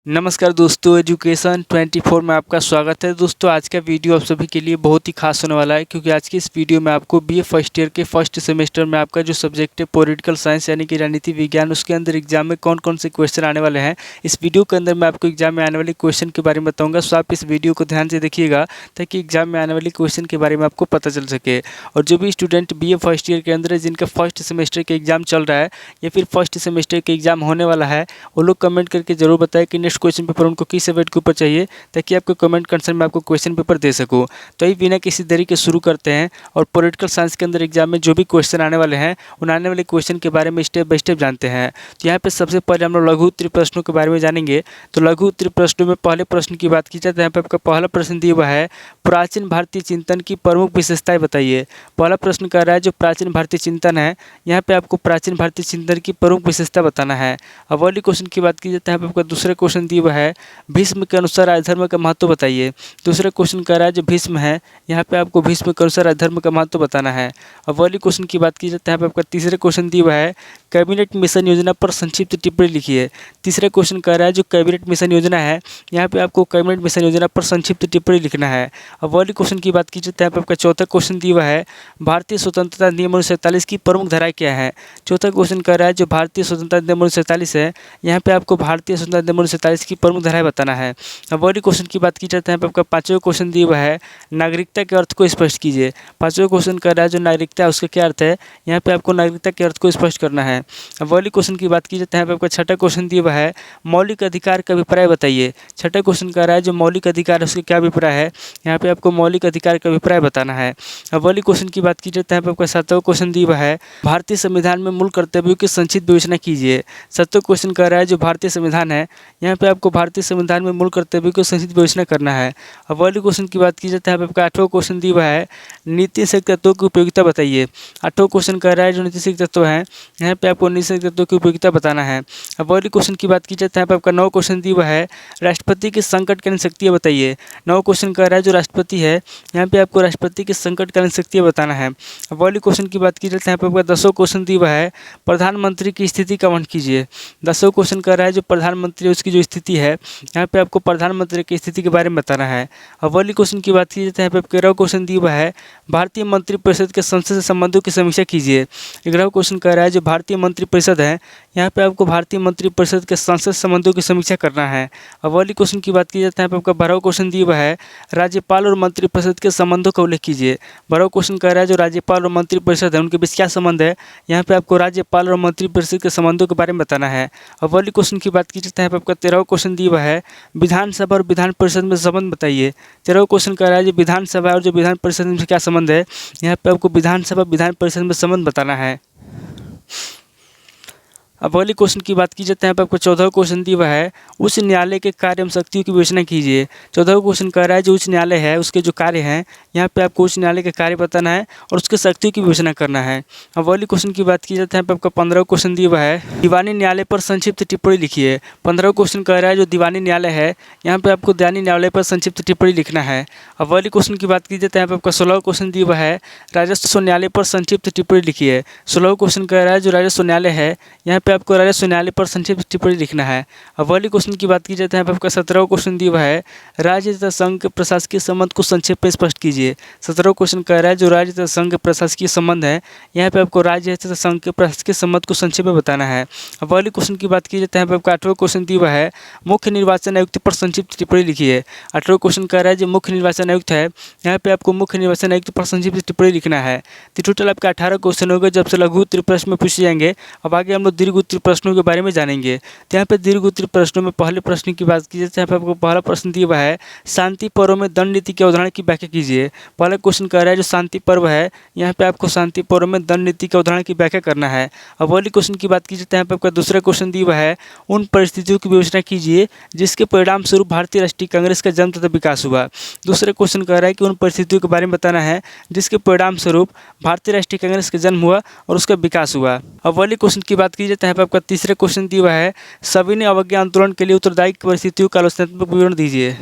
नमस्कार दोस्तों, एजुकेशन 24 में आपका स्वागत है। दोस्तों आज का वीडियो आप सभी के लिए बहुत ही खास होने वाला है, क्योंकि आज की इस वीडियो में आपको बीए फर्स्ट ईयर के फर्स्ट सेमेस्टर में आपका जो सब्जेक्ट है पॉलिटिकल साइंस यानी कि राजनीति विज्ञान, उसके अंदर एग्जाम में कौन कौन से क्वेश्चन आने वाले हैं, इस वीडियो के अंदर मैं आपको एग्जाम में आने वाले क्वेश्चन के बारे में बताऊँगा। सो आप इस वीडियो को ध्यान से देखिएगा ताकि एग्जाम में आने वाले क्वेश्चन के बारे में आपको पता चल सके। और जो भी स्टूडेंट बीए फर्स्ट ईयर के अंदर है, जिनका फर्स्ट सेमेस्टर के एग्जाम चल रहा है या फिर फर्स्ट सेमेस्टर के एग्जाम होने वाला है, वो लोग कमेंट करके जरूर बताएं कि नेक्स्ट क्वेश्चन पेपर उनको किस सब्जेक्ट के ऊपर चाहिए, ताकि आपको कमेंट कंसर्न में आपको क्वेश्चन पेपर दे सकूँ। तो ये बिना किसी देरी के शुरू करते हैं और पॉलिटिकल साइंस के अंदर एग्जाम में जो भी क्वेश्चन आने वाले हैं, उन आने वाले क्वेश्चन के बारे में स्टेप बाय स्टेप जानते हैं। तो यहाँ पे सबसे पहले हम लोग लघु उत्तरीय प्रश्नों के बारे में जानेंगे। तो लघु उत्तरीय प्रश्नों में पहले प्रश्न की बात की जाए तो यहाँ पे आपका पहला प्रश्न दिया हुआ है, प्राचीन भारतीय चिंतन की प्रमुख विशेषताएं बताइए। पहला प्रश्न कर रहा है जो प्राचीन भारतीय चिंतन है, यहाँ पे आपको प्राचीन भारतीय चिंतन की प्रमुख विशेषता बताना है। अब अगले क्वेश्चन की बात की जाए तो यहाँ पे आपका दूसरा क्वेश्चन दिया हुआ है, भीष्म के अनुसार राजधर्म का महत्व बताइए। दूसरा क्वेश्चन कर रहा है जो भीष्म है, यहाँ पे आपको भीष्म के अनुसार राजधर्म का महत्व बताना है। अब अगले क्वेश्चन की बात की जाए तो यहाँ पे आपका तीसरा क्वेश्चन दिया हुआ है, कैबिनेट मिशन योजना पर संक्षिप्त टिप्पणी लिखिए। तीसरा क्वेश्चन कर रहा है जो कैबिनेट मिशन योजना है, यहाँ पे आपको कैबिनेट मिशन योजना पर संक्षिप्त टिप्पणी लिखना है। अब अगले क्वेश्चन की बात की जाए तो यहाँ पे आपका चौथा क्वेश्चन दिया हुआ है, भारतीय स्वतंत्रता अधिनियम 1947 की प्रमुख धाराएं क्या है। चौथा क्वेश्चन कर रहा है जो भारतीय स्वतंत्रता अधिनियम 1947 है, यहाँ पे आपको भारतीय स्वतंत्रता अधिनियम 1947 की प्रमुख धाराएं बताना है। अब अगले क्वेश्चन की बात की जाए तो यहाँ पे आपका पांचवा क्वेश्चन दिया हुआ है, नागरिकता के अर्थ को स्पष्ट कीजिए। पांचवा क्वेश्चन कर रहा है जो नागरिकता है उसका क्या अर्थ है, यहाँ पे आपको नागरिकता के अर्थ को स्पष्ट करना है। अब अगले क्वेश्चन की बात की जाए तो यहाँ पे आपका छठा क्वेश्चन दिया हुआ है, मौलिक अधिकार का अभिप्राय बताइए। छठा क्वेश्चन कर रहा है जो मौलिक अधिकार है उसका क्या अभिप्राय है, यहाँ पे आपको मौलिक अधिकार का अभिप्राय बताना है। अब अगले क्वेश्चन की बात की जाए तो यहाँ पे आपका सातवां क्वेश्चन दिया हुआ है, भारतीय संविधान में मूल कर्तव्यों की संक्षिप्त विवेचना कीजिए। सातवां क्वेश्चन कर रहा है जो भारतीय संविधान है, यहाँ पे आपको भारतीय संविधान में मूल कर्तव्यों की संक्षिप्त विवेचना करना है। अब अगले क्वेश्चन की बात की जाए तो यहाँ पे आपका आठवां क्वेश्चन दिया हुआ है, नीति से तत्वों की उपयोगिता बताइए। आठवां क्वेश्चन कर रहा है जो नीति से तत्व है, यहाँ पे आपको नीति से तत्वों की उपयोगिता बताना है। अब अगले क्वेश्चन की बात की जाए तो यहाँ पे आपका नौ क्वेश्चन दिया हुआ है, राष्ट्रपति की संकटकालीन शक्तियाँ बताइए। नौ क्वेश्चन कर रहा है जो राष्ट्रपति है, यहाँ पे आपको राष्ट्रपति की संकटकालीन शक्तियाँ बताना है। अब अगले क्वेश्चन की बात की जाए तो यहाँ पे आपका दसवां क्वेश्चन दिया हुआ है, प्रधानमंत्री की स्थिति का वर्णन कीजिए। दसवां क्वेश्चन कर रहा है जो प्रधानमंत्री उसकी जो स्थिति है, यहाँ पे आपको प्रधानमंत्री की स्थिति के बारे में बताना है। अब अगले क्वेश्चन की बात की जाए तो यहाँ पे आपका 11वां क्वेश्चन दिया हुआ है, भारतीय मंत्रिपरिषद के संसद से संबंधों की समीक्षा कीजिए। 11वां क्वेश्चन कर रहा है जो भारतीय मंत्रिपरिषद है, यहाँ पे आपको भारतीय मंत्रिपरिषद के संसद संबंधों की समीक्षा करना है। अब अगले क्वेश्चन की बात की जाए तो यहाँ पे आपका 12वां क्वेश्चन दिया हुआ है, राज्यपाल और मंत्रिपरिषद के संबंधों का उल्लेख कीजिए। 12वां क्वेश्चन कर रहा है जो राज्यपाल और मंत्रिपरिषद है उनके बीच क्या संबंध है, यहाँ पे आपको राज्यपाल और मंत्रिपरिषद के संबंधों के बारे में बताना है। अब अगले क्वेश्चन की बात की जाए तो यहाँ पे आपका 13वां क्वेश्चन दिया हुआ है, विधानसभा और विधान परिषद में संबंध बताइए। 13वां क्वेश्चन कर रहा है जो विधानसभा और जो विधान परिषद में क्या संबंध है, यहाँ पे आपको विधानसभा विधान परिषद में संबंध बताना है। अब अगले क्वेश्चन की बात की जाए तो यहाँ पे आपको 14वां क्वेश्चन दिया हुआ है, उच्च न्यायालय के कार्य एवं शक्तियों की विवेचना कीजिए। 14वां क्वेश्चन कह रहा है जो उच्च न्यायालय है उसके जो कार्य हैं, यहाँ पे आपको उच्च न्यायालय के कार्य बताना है और उसके शक्तियों की विवेचना करना है। अब अगले क्वेश्चन की बात की जाए तो यहाँ पे आपका 15वां क्वेश्चन दिया हुआ है, दीवानी न्यायालय पर संक्षिप्त टिप्पणी लिखिए। 15वां क्वेश्चन कह रहा है जो दीवानी न्यायालय है, यहाँ पे आपको दीवानी न्यायालय पर संक्षिप्त टिप्पणी लिखना है। अब अगले क्वेश्चन की बात की जाए तो यहाँ पे आपका 16वां क्वेश्चन दिया हुआ है, राजस्व न्यायालय पर संक्षिप्त टिप्पणी लिखिए। 16वां क्वेश्चन कह रहा है जो राजस्व न्यायालय है, यहाँ पे आपको राजस्व न्यायालय पर संक्षिप्त टिप्पणी लिखना है। अब अगले क्वेश्चन की बात की जाए तो यहाँ पे आपका 17वां क्वेश्चन दिया हुआ है, राज्य तथा संघ के प्रशासकीय संबंध को संक्षेप में स्पष्ट कीजिए। 17वां क्वेश्चन कह रहा है जो राज्य तथा संघ के प्रशासकीय संबंध है, यहाँ पे आपको राज्य तथा संघ के प्रशासकीय संबंध को संक्षेप में बताना है। अब अगले क्वेश्चन की बात की जाए तो यहाँ पे आपका 8वां क्वेश्चन दिया हुआ है, मुख्य निर्वाचन आयुक्त पर संक्षिप्त टिप्पणी लिखिए। 8वां क्वेश्चन कह रहा है जो मुख्य निर्वाचन आयुक्त है, यहाँ पे आपको मुख्य निर्वाचन आयुक्त पर संक्षिप्त टिप्पणी लिखना है। तो टोटल आपका 18 क्वेश्चन होगा जब से लघु उत्तरीय प्रश्न में पूछे जाएंगे। अब आगे हम लोग दीर्घ उत्तरीय प्रश्नों के बारे में जानेंगे। तो यहाँ पे दीर्घ उत्तरीय प्रश्नों में पहले प्रश्न की बात की जाए तो यहाँ पे आपको पहला प्रश्न दिया हुआ है, शांति पर्व में दंड नीति की अवधारणा की व्याख्या कीजिए। पहला क्वेश्चन कह रहा है जो शांति पर्व है, यहाँ पे आपको शांति पर्व में दंड नीति की अवधारणा की व्याख्या करना है। अब अगले क्वेश्चन की बात की जाए तो यहाँ पे आपका दूसरा क्वेश्चन दिया हुआ है, उन परिस्थितियों की विवेचना कीजिए जिसके परिणाम स्वरूप भारतीय राष्ट्रीय कांग्रेस का जन्म तथा विकास हुआ। दूसरा क्वेश्चन कह रहा है कि उन परिस्थितियों के बारे में बताना है जिसके परिणाम स्वरूप भारतीय राष्ट्रीय कांग्रेस का जन्म हुआ और उसका विकास हुआ। अब अगले क्वेश्चन की बात की जाए तो यहाँ पे आपका तीसरा क्वेश्चन दिया हुआ है, सविनय अवज्ञा आंदोलन के लिए उत्तरदायी परिस्थितियों का आलोचनात्मक विवरण दीजिए।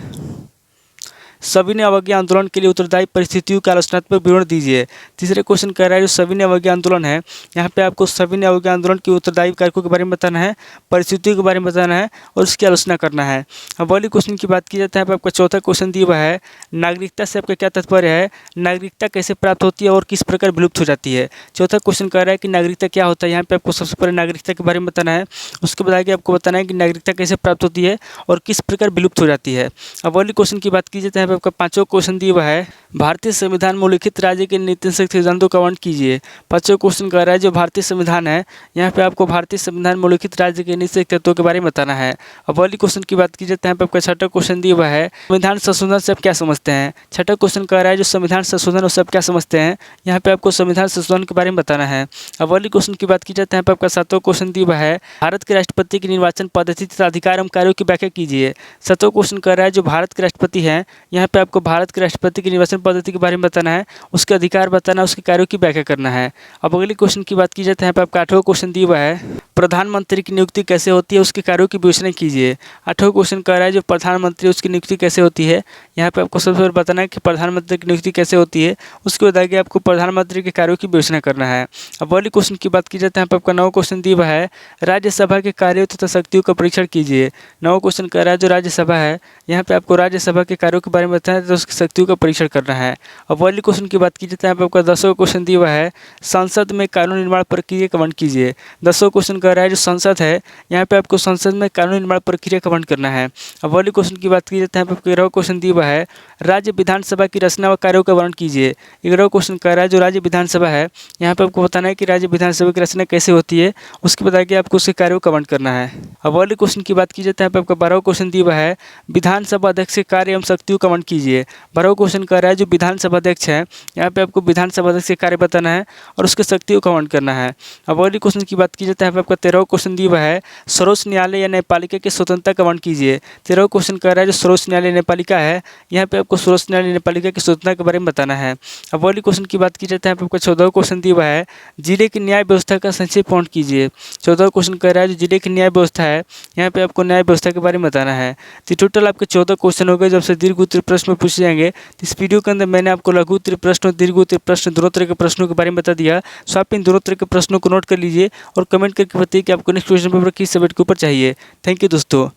सविनय अवज्ञा आंदोलन के लिए उत्तरदायी परिस्थितियों का आलोचनात्मक विवरण दीजिए। तीसरे क्वेश्चन कह रहा है जो सविनय अवज्ञा आंदोलन है, यहाँ पे आपको सविनय अवज्ञा आंदोलन के उत्तरदायी कारकों के बारे में बताना है, परिस्थितियों के बारे में बताना है और उसकी आलोचना करना है। अब अगले क्वेश्चन की बात की जाती है, आपका चौथा क्वेश्चन दिया हुआ है नागरिकता से आपका क्या तात्पर्य है, नागरिकता कैसे प्राप्त होती है और किस प्रकार विलुप्त हो जाती है। चौथा क्वेश्चन कह रहा है कि नागरिकता क्या होता है, यहाँ पे आपको सबसे पहले नागरिकता के बारे में बताना है, उसके बाद आगे आपको बताना है कि नागरिकता कैसे प्राप्त होती है और किस प्रकार विलुप्त हो जाती है। अब अगले क्वेश्चन की बात की जाती है, आपका पांचवा क्वेश्चन दिया हुआ है भारतीय संविधान में उल्लिखित राज्य के नीति सिद्धांतों का वर्णन कीजिए। पांचवा क्वेश्चन कह रहा है जो भारतीय संविधान है, यहाँ पे आपको भारतीय संविधान में उल्लिखित राज्य के नीति तत्वों के बारे में बताना है। अब अगले क्वेश्चन की बात की जाती है, आपका छठा क्वेश्चन दिया हुआ है संविधान संशोधन से आप क्या समझते हैं। छठा क्वेश्चन कह रहा है जो संविधान संशोधन उससे आप क्या समझते हैं, यहाँ पे आपको संविधान संशोधन के बारे में बताना है। अब अगले क्वेश्चन की बात की जाती है, आपका सातवां क्वेश्चन दिया हुआ है भारत के राष्ट्रपति की निर्वाचन पद्धति तथा अधिकार एवं कार्यों की व्याख्या कीजिए। सातवां क्वेश्चन कह रहा है जो भारत के राष्ट्रपति हैं, यहाँ पे आपको भारत के राष्ट्रपति की निर्वाचन पद्धति के बारे में बताना है, उसके अधिकार बताना है, उसके कार्यों की व्याख्या करना है। अब अगले क्वेश्चन की बात की जाती है, यहाँ पे आपका आठवां क्वेश्चन दिया हुआ है प्रधानमंत्री की नियुक्ति कैसे होती है, उसके कार्यों की विवेचना कीजिए। आठवां क्वेश्चन कह रहा है जो प्रधानमंत्री उसकी नियुक्ति कैसे होती है, यहाँ पे आपको सबसे पहले बताना है कि प्रधानमंत्री की नियुक्ति कैसे होती है, उसके बाद आगे आपको प्रधानमंत्री के कार्यों की विवेचना करना है। अब अगले क्वेश्चन की बात की जाती है, यहाँ पे आपका नौवां क्वेश्चन दिया हुआ है राज्यसभा के कार्यों तथा शक्तियों का परीक्षण कीजिए। नौवां क्वेश्चन कह रहा है जो राज्यसभा है, यहाँ पे आपको राज्यसभा के कार्यों के बारे में बताना है तो उसकी शक्तियों का परीक्षण करना है। अब अगले क्वेश्चन की बात की जाती है, यहाँ पे आपका 10वां क्वेश्चन दिया हुआ है संसद में कानून निर्माण प्रक्रिया का वर्णन कीजिए। 10वां क्वेश्चन कह रहा है जो संसद है, यहाँ पे आपको संसद में कानून निर्माण प्रक्रिया का वर्णन करना है। अब अगले क्वेश्चन की बात की जाती है, यहाँ पे 11वां क्वेश्चन दिया हुआ है राज्य विधानसभा की रचना व कार्यों का वर्णन कीजिए। 11वां क्वेश्चन कह रहा है जो राज्य विधानसभा है, यहाँ पे आपको बताना है कि राज्य विधानसभा की रचना कैसे होती है, उसके बाद आगे आपको उसके कार्यों का वर्णन करना है। अब अगले क्वेश्चन की बात की जाती है, यहाँ पे आपका 12वां क्वेश्चन दिया हुआ है विधानसभा अध्यक्ष के कार्य एवं शक्तियों का वर्णन कीजिए। 12वां क्वेश्चन कह रहा है जो विधानसभा अध्यक्ष है, यहाँ पे आपको विधानसभा अध्यक्ष के कार्य बताना है और उसके शक्तियों का वर्णन करना है। अब अगले क्वेश्चन की बात की जाती है, आपका 13वां क्वेश्चन दिया हुआ है सर्वोच्च न्यायालय या न्यायपालिका की स्वतंत्रता का वर्णन कीजिए। 13वां क्वेश्चन कह रहा है जो सर्वोच्च न्यायालय न्यायपालिका है, यहाँ पे आपको सर्वोच्च न्यायालय न्यायपालिका की स्वतंत्रता के बारे में बताना है। अब अगले क्वेश्चन की बात की जाती है, आपको 14वां क्वेश्चन दिया हुआ है जिले की न्याय व्यवस्था का संक्षिप्त वर्णन कीजिए। 14वां क्वेश्चन कह रहा है जो जिले की न्याय व्यवस्था है, यहाँ पे आपको न्याय व्यवस्था के बारे में बताना है। तो टोटल आपके 14 क्वेश्चन हो गए। जब से दीर्घ उत्तरीय प्रश्न पूछे जाएंगे, तो इस वीडियो के अंदर मैंने आपको लघु उत्तरीय प्रश्न और दीर्घ उत्तरीय प्रश्न दोनों तरह के प्रश्नों के बारे में बता दिया। सो आप इन दोनों तरह के प्रश्नों को नोट कर लीजिए और कमेंट करके बताइए कि आपको नेक्स्ट क्वेश्चन पेपर किस सब्जेक्ट के ऊपर चाहिए। थैंक यू दोस्तों।